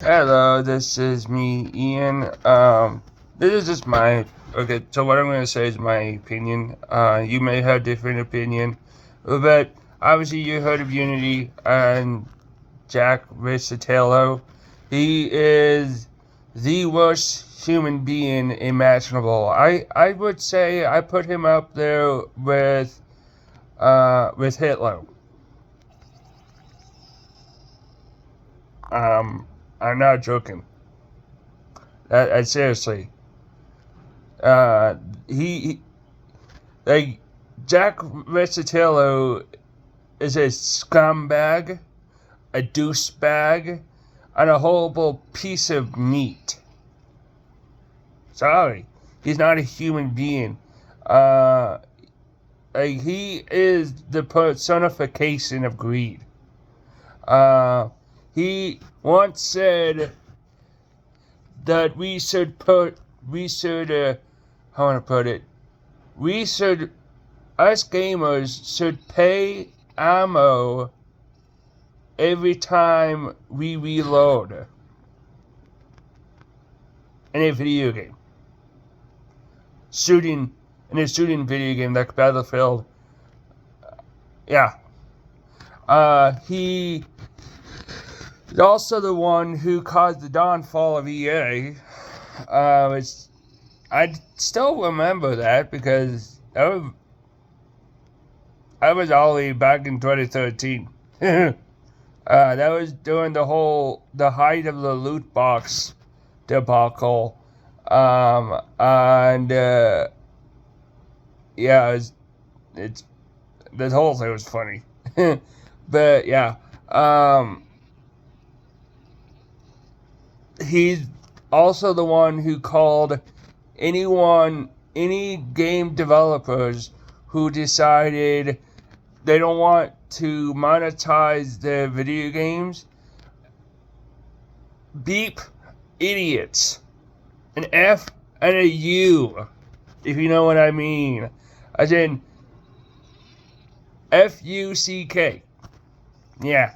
Hello, this is me, Ian. This is just my okay. So what I'm going to say is my opinion. You may have different opinion, but obviously you heard of Unity and Jack Riccitello. He is the worst human being imaginable. I would say I put him up there with Hitler. I'm not joking. Seriously. Uh, he like Jack Riccitello is a scumbag, a douchebag, and a horrible piece of meat. Sorry, he's not a human being. Uh, he is the personification of greed. He once said that we should, how I want to put it, we should, us gamers should pay ammo every time we reload in a video game. In a shooting video game like Battlefield. Yeah. He is also the one who caused the downfall of EA. I still remember that because I was Ollie back in 2013. That was during the height of the loot box debacle. And yeah, it's this whole thing was funny. But yeah, he's also the one who called any game developers who decided they don't want to monetize their video games, beep, idiots. An F and a U, if you know what I mean. As in Fuck. Yeah.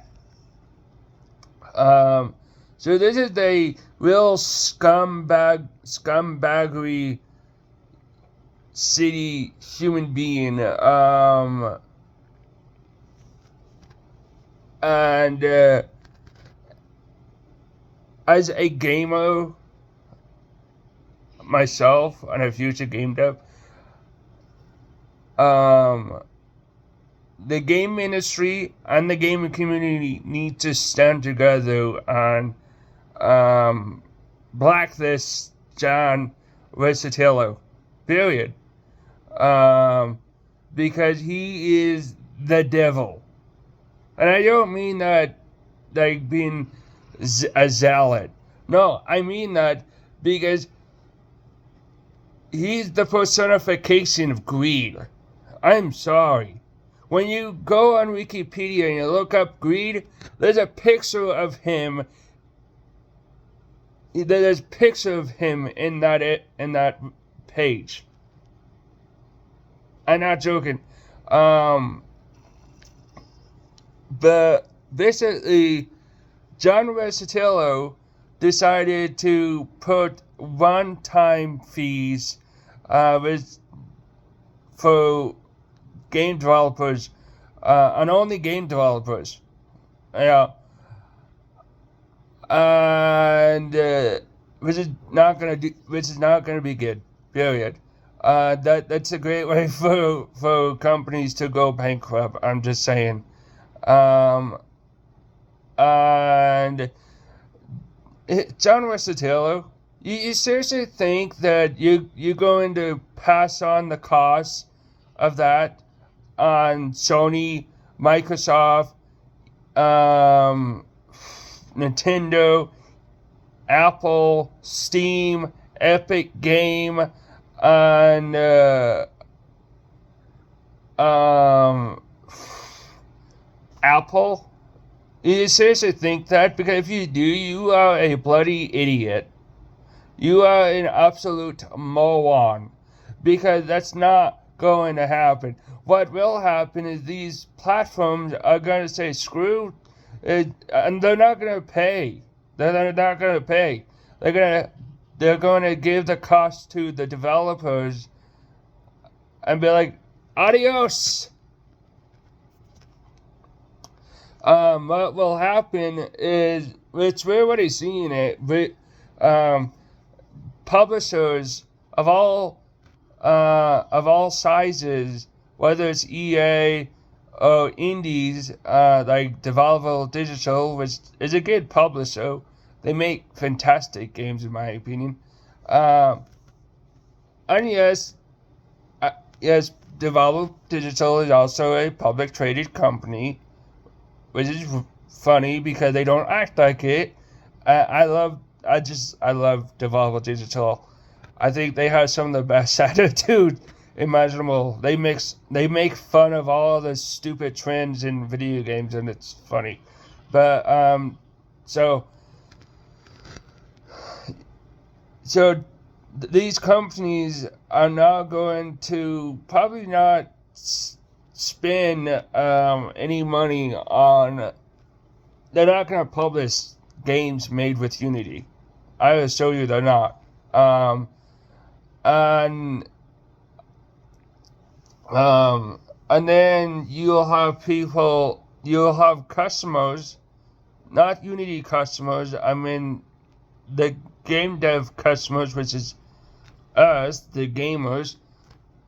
So this is a real scumbaggery city human being. And as a gamer myself and a future game dev, the game industry and the gaming community need to stand together and blacklist John Riccitello. Period. Because he is the devil. And I don't mean that like being a zealot. No, I mean that because he's the personification of greed. I'm sorry. When you go on Wikipedia and you look up greed, there's a picture of him. There's a picture of him in that page. I'm not joking. But basically, John Riccitello decided to put one-time fees for game developers, and only game developers. Yeah. And which is not gonna be good. Period. That's a great way for companies to go bankrupt. I'm just saying. And John Riccitello, you seriously think that you're going to pass on the cost of that on Sony, Microsoft, Nintendo, Apple, Steam, Epic Game, and Apple? You seriously think that? Because if you do, you are a bloody idiot. You are an absolute moron. Because that's not going to happen. What will happen is these platforms are going to say screw it, and they're not going to pay. They're not gonna pay. They're gonna give the cost to the developers and be like, adios. What will happen is, which we're already seeing it, but publishers of all sizes, whether it's EA or indies, like Devolver Digital, which is a good publisher. They make fantastic games, in my opinion. And yes, Devolver Digital is also a public traded company, which is funny because they don't act like it. I love Devolver Digital. I think they have some of the best attitude imaginable. They make fun of all the stupid trends in video games, and it's funny. But so these companies are not going to probably not spend any money on. They're not going to publish games made with Unity. I assure you, they're not. And then you'll have customers, not Unity customers. I mean, the game dev customers, which is us, the gamers.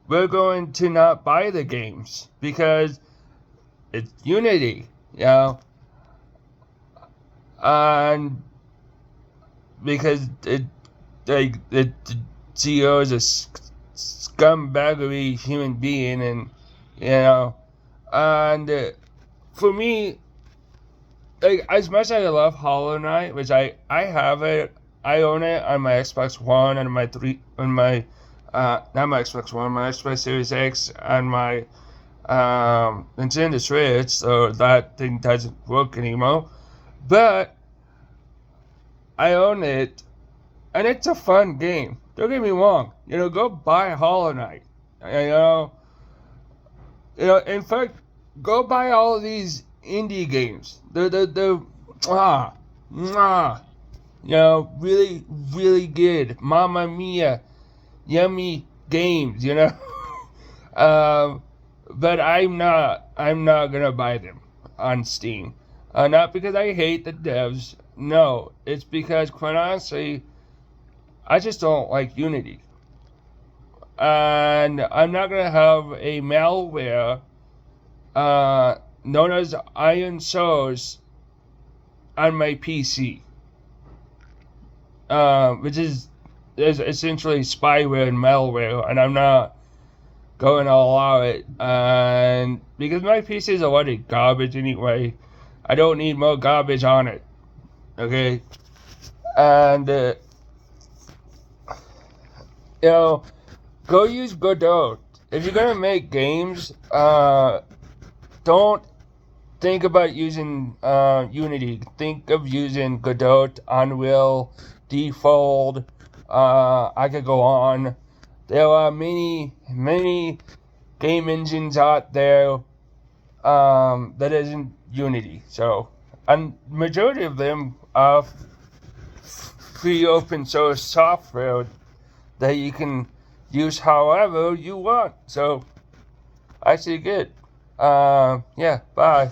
We're going to not buy the games because it's Unity, and because the CEO is a scumbaggery human being, and and for me, like, as much as I love Hollow Knight, which I have it, I own it on my Xbox One and my not my Xbox One, my Xbox Series X and my Nintendo Switch, so that thing doesn't work anymore. But I own it, and it's a fun game. Don't get me wrong. Go buy Hollow Knight. In fact, go buy all of these indie games. They're really, really good. Mamma mia, yummy games. But I'm not gonna buy them on Steam. Not because I hate the devs. No, it's because, quite honestly, I just don't like Unity. And I'm not gonna have a malware known as Iron Source on my PC, which is essentially spyware and malware, and I'm not going to allow it. And because my PC is already garbage anyway, I don't need more garbage on it. Okay, and go use Godot. If you're gonna make games, don't think about using Unity. Think of using Godot, Unreal, Default. I could go on. There are many game engines out there that isn't Unity. So, and majority of them are free open source software that you can use however you want. So, actually good. Yeah, bye.